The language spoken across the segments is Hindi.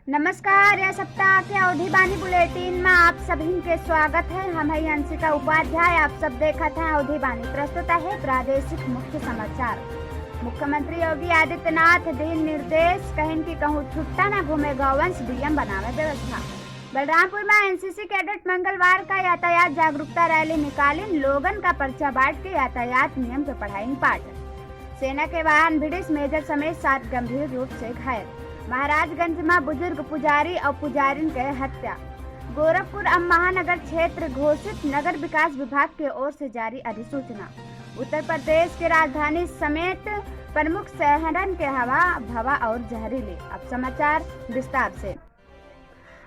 नमस्कार। यह सप्ताह के अवधि बानी बुलेटिन में आप सभी के स्वागत है। हम है अंशिका उपाध्याय। आप सब देखत हैं अवधि बानी। प्रस्तुत है प्रादेशिक मुख्य समाचार। मुख्यमंत्री योगी आदित्यनाथ दिन निर्देश, कहन की कहूँ छुट्टा न घूमे गौवंश, डीएम बनावे व्यवस्था। बलरामपुर में एनसीसी कैडेट मंगलवार का यातायात जागरूकता रैली निकाली। लोगन का पर्चा बांट के यातायात नियम के पढ़ाई पाठ। सेना के वाहन भिड़िस, मेजर समेत 7 गंभीर रूप से घायल। महाराजगंज में बुजुर्ग पुजारी और पुजारिन के हत्या। गोरखपुर अब महानगर क्षेत्र घोषित, नगर विकास विभाग की ओर से जारी अधिसूचना। उत्तर प्रदेश की राजधानी समेत प्रमुख शहरन के हवा भवा और जहरीली। अब समाचार विस्तार से।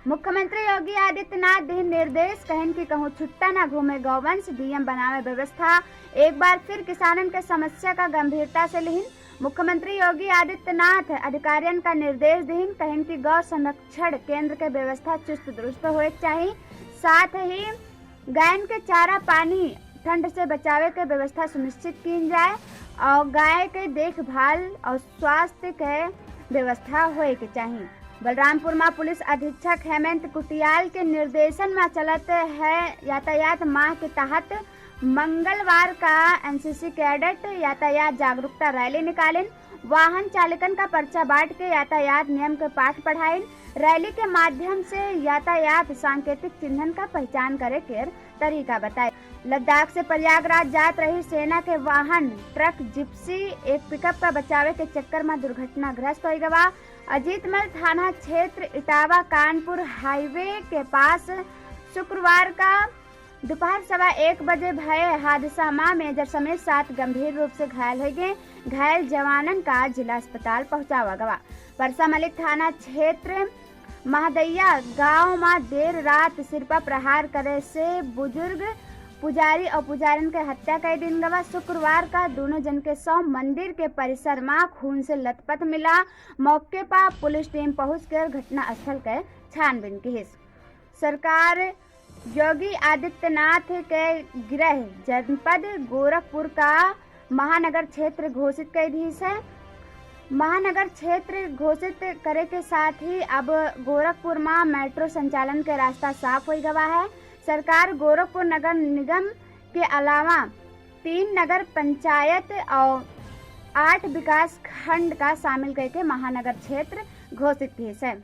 मुख्यमंत्री योगी आदित्यनाथ दिन निर्देश, कहन की कहूँ छुट्टा न घूमे गौवंश, डीएम बनावे व्यवस्था। एक बार फिर किसानन के समस्या का गंभीरता से लिहिन। मुख्यमंत्री योगी आदित्यनाथ अधिकारियों का निर्देश दीन, कहन की गौ संरक्षण केंद्र के व्यवस्था चुस्त दुरुस्त होए चाहिए। साथ ही गायन के चारा पानी ठंड से बचावे के व्यवस्था सुनिश्चित की जाए और गाय के देखभाल और स्वास्थ्य के व्यवस्था होए के चाहिए। बलरामपुर में पुलिस अधीक्षक हेमंत कुटियाल के निर्देशन में चलते है यातायात माह के तहत मंगलवार का एनसीसी कैडेट यातायात जागरूकता रैली निकालें। वाहन चालकन का पर्चा बांट के यातायात नियम के पाठ पढ़ाएं। रैली के माध्यम से यातायात सांकेतिक चिन्हन का पहचान करे के तरीका बताए। लद्दाख से प्रयागराज जात रही सेना के वाहन ट्रक जिप्सी एक पिकअप का बचावे के चक्कर में दुर्घटनाग्रस्त हो गवा। अजीतमल थाना क्षेत्र इटावा कानपुर हाईवे के पास शुक्रवार का दोपहर 1:15 बजे भये हादसा में मेजर समेत 7 गंभीर रूप से घायल हो गए। घायल जवानन का जिला अस्पताल पहुंचावा गवा। परसा मलिक थाना क्षेत्र महदैया गांव में देर रात सिर पर प्रहार करे से बुजुर्ग पुजारी और पुजारिन के हत्या कर दिन गवा। शुक्रवार का दोनों जन के शव मंदिर के परिसर में खून से लथपथ मिला। मौके पर पुलिस टीम पहुंचकर घटना स्थल के छानबीन की। सरकार योगी आदित्यनाथ के गृह जनपद गोरखपुर का महानगर क्षेत्र घोषित कर दी है। महानगर क्षेत्र घोषित करे के साथ ही अब गोरखपुर में मेट्रो संचालन के रास्ता साफ हो गया है। सरकार गोरखपुर नगर निगम के अलावा 3 नगर पंचायत और 8 विकास खंड का शामिल करके महानगर क्षेत्र घोषित की है।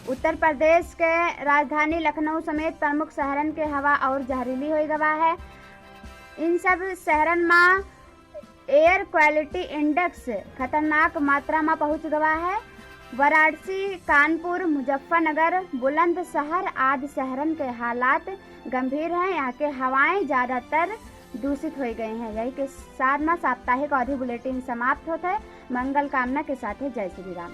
उत्तर प्रदेश के राजधानी लखनऊ समेत प्रमुख शहरन के हवा और जहरीली हो गया है। इन सब शहरन में एयर क्वालिटी इंडेक्स खतरनाक मात्रा में पहुंच गया है। वाराणसी, कानपुर, मुजफ्फरनगर, बुलंदशहर आदि शहरन के हालात गंभीर हैं। यहाँ के हवाएं ज्यादातर दूषित हो गए हैं। यही के साथ में साप्ताहिक अवधि बुलेटिन समाप्त होता है। मंगल कामना के साथ जय श्री राम।